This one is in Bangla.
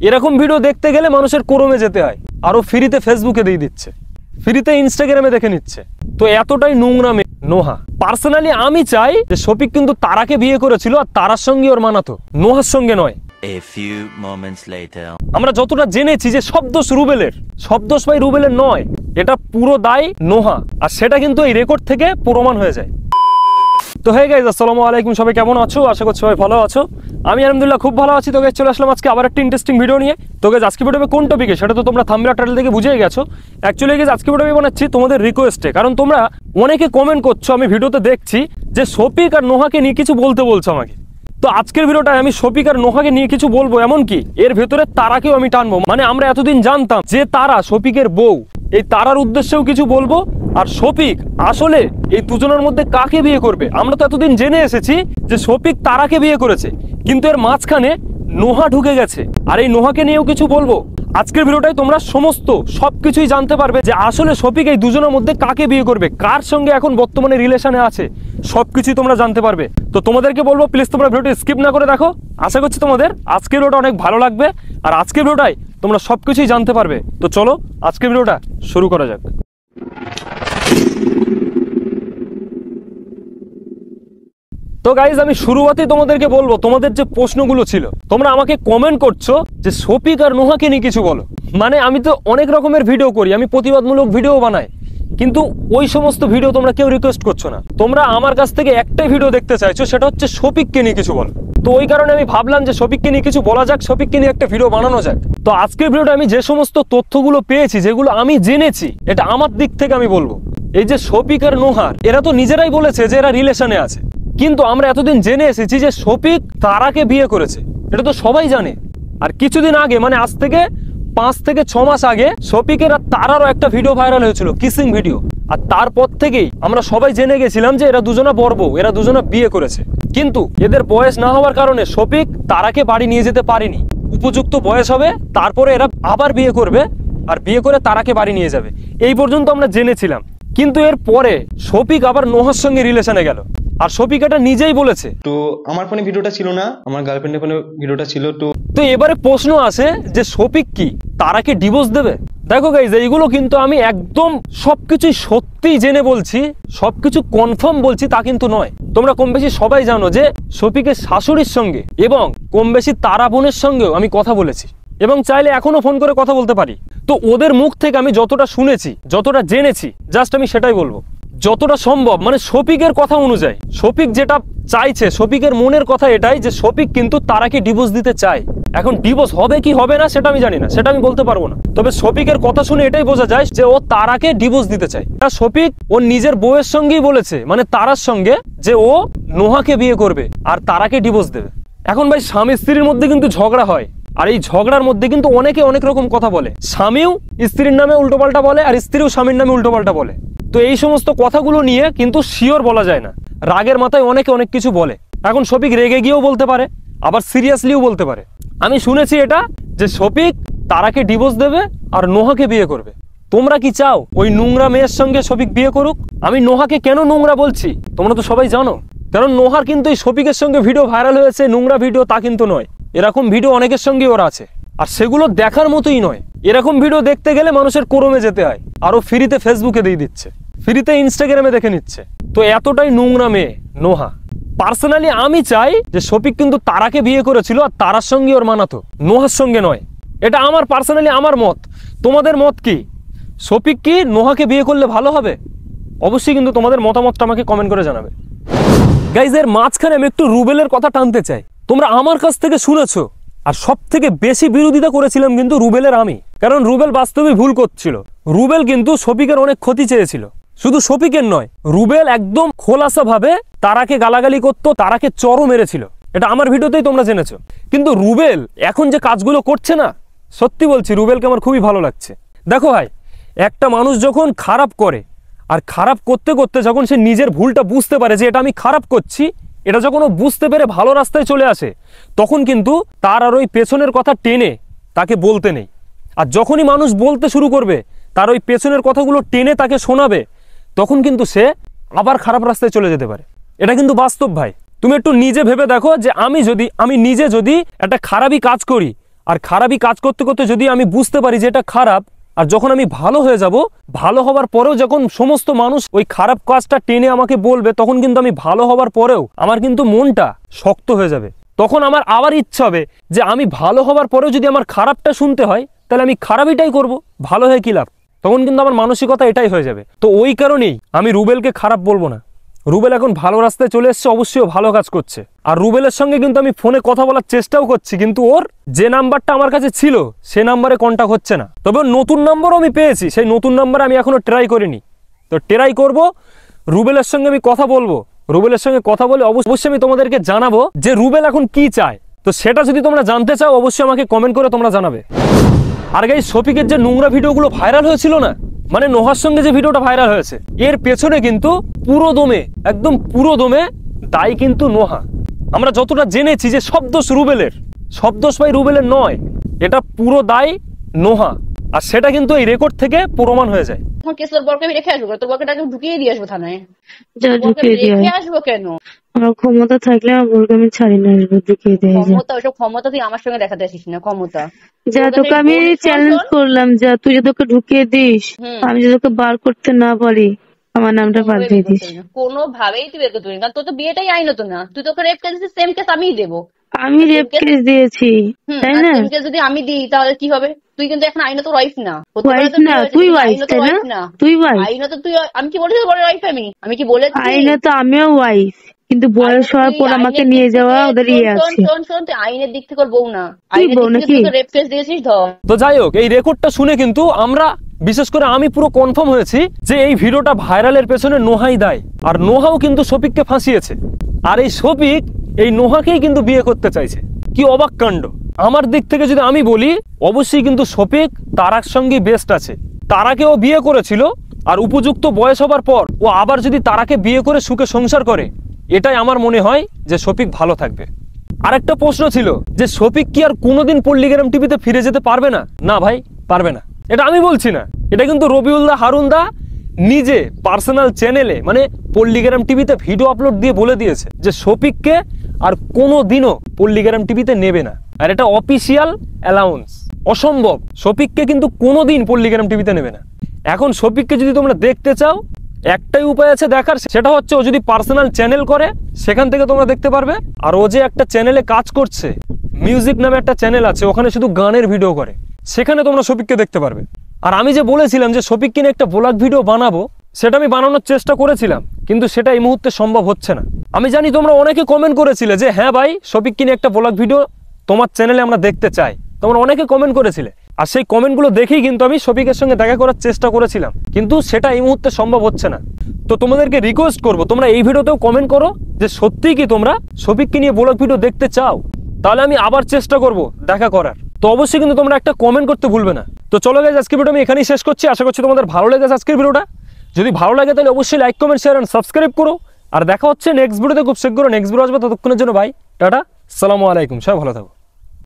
এরকম ভিডিও দেখতে গেলে মানুষের ক্রোমে যেতে হয়, আরো ফ্রিতে ফেসবুকে দিয়ে দিচ্ছে, ফ্রিতে ইনস্টাগ্রামে দেখে নিচ্ছে। তো এতটাই নোংরা মেয়ে নোহা। পার্সোনালি আমি চাই যে শফিক কিন্তু তারাকে বিয়ে করেছিল, আর তারার সঙ্গে ওর মানাতো, নোহার সঙ্গে নয়। A few moments later. আমরা যতটা জেনেছি যে সব দোষ রুবেলের, সব দোষ ভাই রুবেলের নয়, এটা পুরো দায় নোহা, আর সেটা কিন্তু এই রেকর্ড থেকে প্রমাণ হয়ে যায়। তো হে গাইস, আসসালামু আলাইকুম, সবাই কেমন আছো? আশা করছি সবাই ভালো আছো। আমি আলহামদুলিল্লাহ খুব ভালো আছি। তো গাইস চলে আসলাম আজকে আবার একটা ইন্টারেস্টিং ভিডিও নিয়ে। তো গাইস আজকে ভিডিওতে কোন টপিকে সেটা তো তোমরা থাম্বনেল টাইটেল থেকে বুঝেই গেছো। অ্যাকচুয়ালি গাইস আজকে ভিডিও বানাচ্ছি তোমাদের রিকোয়েস্টে, কারণ তোমরা অনেকে কমেন্ট করছো, আমি ভিডিওতে দেখছি যে শফিক আর নোহাকে নিয়ে কিছু বলতে বলছো আমাকে। তো আজকের ভিডিওটায় আমি শফিক আর নোহাকে নিয়ে কিছু বলবো, এমনকি এর ভেতরে তারাকেও আমি টানবো। মানে আমরা এতদিন জানতাম যে তারা শফিকের বউ, এই তারার উদ্দেশ্যেও কিছু বলবো। আর শফিক আসলে এই দুজনের মধ্যে কাকে বিয়ে করবে, আমরা তো এতদিন জেনে এসেছি যে শফিক তারাকে বিয়ে করেছে, কিন্তু এর মাঝখানে নোহা ঢুকে গেছে, আর এই নোহাকে নিয়েও কিছু বলবো। আজকের ভিডিওটাই তোমরা সমস্ত সবকিছুই জানতে পারবে যে আসলে শফিক এই দুজনের মধ্যে কাকে বিয়ে করবে, কার সঙ্গে এখন বর্তমানে রিলেশনে আছে, সবকিছুই তোমরা জানতে পারবে। তো তোমাদেরকে বলবো প্লিজ তোমরা ভিডিওটি স্কিপ না করে দেখো। আশা করছি তোমাদের আজকের ভিডিওটা অনেক ভালো লাগবে, আর আজকের ভিডিওটাই তোমরা সবকিছুই জানতে পারবে। তো চলো আজকের ভিডিওটা শুরু করা যাক। তো গাইজ আমি শুরুতেই তোমাদেরকে বলবো, তোমাদের যে প্রশ্নগুলো ছিল, তোমরা আমাকে কমেন্ট করছো যে শফিক আর নোহাকে নিয়ে কিছু বলো। মানে আমি তো অনেক রকমের ভিডিও করি, আমি প্রতিবাদমূলক ভিডিও বানাই, কিন্তু ওই সমস্ত ভিডিও তোমরা কেউ রিকোয়েস্ট করছো না। তোমরা আমার কাছ থেকে একটাই ভিডিও দেখতে চাইছো, সেটা হচ্ছে শফিককে নিয়ে কিছু বলো। তো ওই কারণে আমি ভাবলাম যে শফিককে নিয়ে কিছু বলা যাক, শফিককে নিয়ে একটা ভিডিও বানানো যাক। তো আজকের ভিডিওটা আমি যে সমস্ত তথ্যগুলো পেয়েছি, যেগুলো আমি জেনেছি, এটা আমার দিক থেকে আমি বলবো। এই যে শফিক আর নোহার, এরা তো নিজেরাই বলেছে যে এরা রিলেশনে আছে, কিন্তু আমরা এতদিন জেনে এসেছি যে শফিক তারাকে বিয়ে করেছে, এটা তো সবাই জানে। আর কিছুদিন আগে, মানে আজ থেকে 5 থেকে 6 মাস আগে, শফিকের আর তারারও একটা ভিডিও ভাইরাল হয়েছিল, কিসিং ভিডিও। আর তারপর থেকেই আমরা সবাই জেনে গেছিলাম যে এরা দুজনা বরবউ, এরা দুজনা বিয়ে করেছে। কিন্তু এদের বয়স না হওয়ার কারণে শফিক তারাকে বাড়ি নিয়ে যেতে পারেনি। উপযুক্ত বয়স হবে, তারপরে এরা আবার বিয়ে করবে, আর বিয়ে করে তারাকে বাড়ি নিয়ে যাবে, এই পর্যন্ত আমরা জেনেছিলাম। কিন্তু এর পরে শফিক আবার নোহার সঙ্গে রিলেশনে গেল, আর শফিক এটা নিজেই বলেছে। তো আমার ফোনে ভিডিওটা ছিল না, আমার গার্লফ্রেন্ডের ফোনে ভিডিওটা ছিল। তো এবারে প্রশ্ন আসে যে শফিক কি তারাকে ডিভোর্স দেবে? দেখো গাইজ, এইগুলো কিন্তু আমি একদম সবকিছুই সত্যি জেনে বলছি, সবকিছু কনফার্ম বলছি তা কিন্তু নয়। তোমরা কম বেশি সবাই জানো যে শফিকের শাশুড়ির সঙ্গে এবং কম বেশি তারা বোনের সঙ্গেও আমি কথা বলেছি, এবং চাইলে এখনো ফোন করে কথা বলতে পারি। তো ওদের মুখ থেকে আমি যতটা শুনেছি, যতটা জেনেছি, জাস্ট আমি সেটাই বলবো যতটা সম্ভব। মানে শফিকের কথা অনুযায়ী, শফিক যেটা চাইছে, শফিকের মনের কথা এটাই যে শফিক কিন্তু তারাকে ডিভোর্স দিতে চায়। এখন ডিভোর্স হবে কি হবে না সেটা আমি জানি না, সেটা আমি বলতে পারবো না। তবে শফিকের কথা শুনে এটাই বোঝা যায় যে ও তারাকে ডিভোর্স দিতে চায়। শফিক ওর নিজের বউয়ের সঙ্গেই বলেছে, মানে তারার সঙ্গে, যে ও নোহাকে বিয়ে করবে আর তারাকে ডিভোর্স দেবে। এখন ভাই স্বামী স্ত্রীর মধ্যে কিন্তু ঝগড়া হয়, আর এই ঝগড়ার মধ্যে কিন্তু অনেকে অনেক রকম কথা বলে। স্বামীও স্ত্রীর নামে উল্টোপাল্টা বলে, আর স্ত্রীও স্বামীর নামে উল্টোপাল্টা বলে। তো এই সমস্ত কথাগুলো নিয়ে কিন্তু শিওর বলা যায় না, রাগের মাথায় অনেকে অনেক কিছু বলে। এখন শফিক রেগে গিয়েও বলতে পারে, আবার সিরিয়াসলিও বলতে পারে। আমি শুনেছি এটা যে শফিক তারাকে ডিভোর্স দেবে আর নোহাকে বিয়ে করবে। তোমরা কি চাও ওই নোংরা মেয়ের সঙ্গে শফিক বিয়ে করুক? আমি নোহাকে কেন নোংরা বলছি তোমরা তো সবাই জানো, কারণ নোহার কিন্তু এই শফিকের সঙ্গে ভিডিও ভাইরাল হয়েছে, নোংরা ভিডিও তা কিন্তু নয়। এরকম ভিডিও অনেকের সঙ্গে ওরা আছে, আর সেগুলো দেখার মতোই নয়। এরকম ভিডিও দেখতে গেলে মানুষের ক্রোমে যেতে হয়, আরো ফ্রিতে ফেসবুকে দিয়ে দিচ্ছে, ফ্রিতে ইনস্টাগ্রামে দেখে নিচ্ছে। তো এতটাই নোংরা মেয়ে নোহা। পার্সোনালি আমি চাই যে শফিক কিন্তু তারাকে বিয়ে করেছিল, আর তারার সঙ্গে ওর মানাতো, নোহার সঙ্গে নয়। এটা আমার পার্সোনালি আমার মত। তোমাদের মত কি? শফিক কি নোহাকে বিয়ে করলে ভালো হবে? অবশ্যই কিন্তু তোমাদের মতামতটা আমাকে কমেন্ট করে জানাবে। গাইজ এর মাঝখানে আমি একটু রুবেলের কথা টানতে চাই। তোমরা আমার কাছ থেকে শুনেছো, আর সব থেকে বেশি বিরোধিতা করেছিলাম কিন্তু রুবেলের আমি, কারণ রুবেল বাস্তবে ভুল করছিল। রুবেল কিন্তু শফিকের অনেক ক্ষতি চেয়েছিল, শুধু শফিকের নয়, রুবেল একদম খোলাসা ভাবে তারাকে গালাগালি করতো, তারাকে চরও মেরেছিল। এটা আমার ভিডিওতেই তোমরা জেনেছো। কিন্তু রুবেল এখন যে কাজগুলো করছে না, সত্যি বলছি রুবেলকে আমার খুবই ভালো লাগছে। দেখো ভাই, একটা মানুষ যখন খারাপ করে, আর খারাপ করতে করতে যখন সে নিজের ভুলটা বুঝতে পারে যে এটা আমি খারাপ করছি, এটা যখন ও বুঝতে পেরে ভালো রাস্তায় চলে আসে, তখন কিন্তু তার আর ওই পেছনের কথা টেনে তাকে বলতে নেই। আর যখনই মানুষ বলতে শুরু করবে, তার ওই পেছনের কথাগুলো টেনে তাকে শোনাবে, তখন কিন্তু সে আবার খারাপ রাস্তায় চলে যেতে পারে। এটা কিন্তু বাস্তব ভাই। তুমি একটু নিজে ভেবে দেখো যে আমি নিজে যদি একটা খারাপই কাজ করি, আর খারাপই কাজ করতে করতে যদি আমি বুঝতে পারি যে এটা খারাপ, আর যখন আমি ভালো হয়ে যাব, ভালো হবার পরেও যখন সমস্ত মানুষ ওই খারাপ কাজটা টেনে আমাকে বলবে, তখন কিন্তু আমি ভালো হবার পরেও আমার কিন্তু মনটা শক্ত হয়ে যাবে। তখন আমার আবার ইচ্ছা হবে যে আমি ভালো হবার পরেও যদি আমার খারাপটা শুনতে হয়, তাহলে আমি খারাপইটাই করব, ভালো হয়ে কি লাভ। তখন কিন্তু আমার মানসিকতা এটাই হয়ে যাবে। তো ওই কারণেই আমি রুবেলকে খারাপ বলবো না। রুবেল এখন ভালো রাস্তায় চলে এসছে, অবশ্যই ভালো কাজ করছে। আর রুবেলের সঙ্গে কিন্তু আমি ফোনে কথা বলার চেষ্টাও করছি, কিন্তু ওর যে নাম্বারটা আমার কাছে ছিল সে নাম্বারে কন্ট্যাক্ট হচ্ছে না। তবে নতুন নাম্বারও আমি পেয়েছি, সেই নতুন নাম্বারে আমি এখনো ট্রাই করিনি। তো ট্রাই করব, রুবেলের সঙ্গে আমি কথা বলবো। রুবেলের সঙ্গে কথা বলে অবশ্যই আমি তোমাদেরকে জানাবো যে রুবেল এখন কি চায়। তো সেটা যদি তোমরা জানতে চাও, অবশ্যই আমাকে কমেন্ট করে তোমরা জানাবে। আর গাইস, শফিকের যে নোংরা ভিডিওগুলো ভাইরাল হয়েছিল না, মানে নোহার সঙ্গে যে ভিডিওটা ভাইরাল হয়েছে, এর পেছনে কিন্তু পুরো দমে, একদম পুরো দমে দায়ী কিন্তু নোহা। আমরা যতটা জেনেছি যে সব দোষ রুবেলের, সব দোষ ভাই রুবেলের নয়, এটা পুরো দায় নোহা। আর সেটা কিন্তু এই রেকর্ড থেকে প্রমাণ হয়ে যায়। এখন কেস তোর বরকে আমি রেখে আসবো, তোর বরকে ঢুকিয়ে দিয়ে আসবো থানায়। যা ঢুকিয়ে দিয়ে রেখে আসবো কেন? আমার ক্ষমতা থাকলে আমার বোরকে আমি ছাড়ি না, আসবো ঢুকিয়ে দিয়ে যা। ক্ষমতা, ওইসব ক্ষমতা তুই আমার সঙ্গে দেখাতে আসিস না, ক্ষমতা। যা তোকে আমি চ্যালেঞ্জ করলাম, যা তুই যদি ওকে ঢুকিয়ে দিস, আমি যদি ওকে বার করতে না পারি, আমার নামটা বাদ দিয়ে দিস। কোনোভাবেই তুই বের করতে পারবি না, কারণ তোর তো বিয়েটাই আইনত না। তুই তোকে রেপ কেস দিছিস, সেম কেস আমিই দেবো। আমি রেপ কেস দিয়েছি, তাই না? সেম কেস যদি আমি দিই তাহলে কি হবে? তুই কিন্তু এখন আইনত ওয়াইফ না। ওয়াইফ না, তুই ওয়াইফ, তাই না? তুই ওয়াইফ। আইনত তুই, আমি কি বলেছি বড় ওয়াইফ? আমি কি বলেছি? আইনত আমিও ওয়াইফ, কিন্তু বয়স হওয়ার পর আমাকে নিয়ে যাওয়া ওদের ইয়ে আছে। শোন, তুই আইনের দিক থেকে ওর বউ না, তুই আইনের বউ দিক নাকি? থেকে রেপ কেস দিয়েছিস ধর। তো যাই হোক, এই রেকর্ডটা শুনে কিন্তু আমরা, বিশেষ করে আমি পুরো কনফার্ম হয়েছি যে এই ভিডিওটা ভাইরালের পেছনে নোহাই দায়। আর নোহাও কিন্তু শফিককে ফাঁসিয়েছে। আর এই শফিক এই নোহাকেই কিন্তু বিয়ে করতে চাইছে। কি অবাক কাণ্ড! আমার দিক থেকে যদি আমি বলি, অবশ্যই কিন্তু শফিক তারার সঙ্গে বেস্ট আছে। তারাকেও বিয়ে করেছিল, আর উপযুক্ত বয়স হবার পর ও আবার যদি তারাকে বিয়ে করে সুখে সংসার করে, এটাই আমার মনে হয় যে শফিক ভালো থাকবে। আরেকটা প্রশ্ন ছিল যে শফিক কি আর কোনোদিন পল্লীগ্রাম টিভিতে ফিরে যেতে পারবে না? না ভাই, পারবে না। এটা আমি বলছি না, এটা কিন্তু রবিউল্লাহ হারুনদা নিজে পার্সোনাল চ্যানেলে, মানে পল্লীগ্রাম টিভিতে ভিডিও আপলোড দিয়ে বলে দিয়েছে যে শফিককে আর কোনোদিনও পল্লীগ্রাম টিভিতে নেবে না। আর এটা অফিসিয়াল অ্যালাউন্স। অসম্ভব, শফিককে কিন্তু কোনোদিন পল্লীগ্রাম টিভিতে নেবে না। এখন শফিককে যদি তোমরা দেখতে চাও, একটাই উপায় আছে দেখার, সেটা হচ্ছে ও যদি পার্সোনাল চ্যানেল করে, সেখান থেকে তোমরা দেখতে পারবে। আর ও যে একটা চ্যানেলে কাজ করছে, মিউজিক নামে একটা চ্যানেল আছে, ওখানে শুধু গানের ভিডিও করে, সেখানে তোমরা শফিককে দেখতে পারবে। আর আমি যে বলেছিলাম যে শফিককে নিয়ে একটা ব্লগ ভিডিও বানাবো, সেটা আমি বানানোর চেষ্টা করেছিলাম, কিন্তু সেটা এই মুহূর্তে সম্ভব হচ্ছে না। আমি জানি তোমরা অনেকে কমেন্ট করেছিলে যে হ্যাঁ ভাই, শফিককে নিয়ে একটা ব্লগ ভিডিও তোমার চ্যানেলে আমরা দেখতে চাই। তোমরা অনেকে কমেন্ট করেছিলে, আর সেই কমেন্টগুলো দেখেই কিন্তু আমি শফিকের সঙ্গে দেখা করার চেষ্টা করেছিলাম, কিন্তু সেটা এই মুহূর্তে সম্ভব হচ্ছে না। তো তোমাদেরকে রিকোয়েস্ট করবো, তোমরা এই ভিডিওতেও কমেন্ট করো যে সত্যিই কি তোমরা শফিককে নিয়ে ব্লগ ভিডিও দেখতে চাও, তাহলে আমি আবার চেষ্টা করব দেখা করার। তো অবশ্যই কিন্তু তোমরা একটা কমেন্ট করতে ভুলবে না। তো চলো গাইস, আজকের ভিডিও আমি এখানেই শেষ করছি। আশা করছি তোমাদের ভালো লেগেছে আজকের ভিডিওটা। যদি ভালো লাগে তাহলে অবশ্যই like, comment, share and subscribe করো। আর দেখা হচ্ছে নেক্সট ভিডিওতে খুব শীঘ্র। নেক্সট ভিডিও আসবে, ততক্ষণের জন্য ভাই টাটা, আসসালামু আলাইকুম, সবাই ভালো থাকো।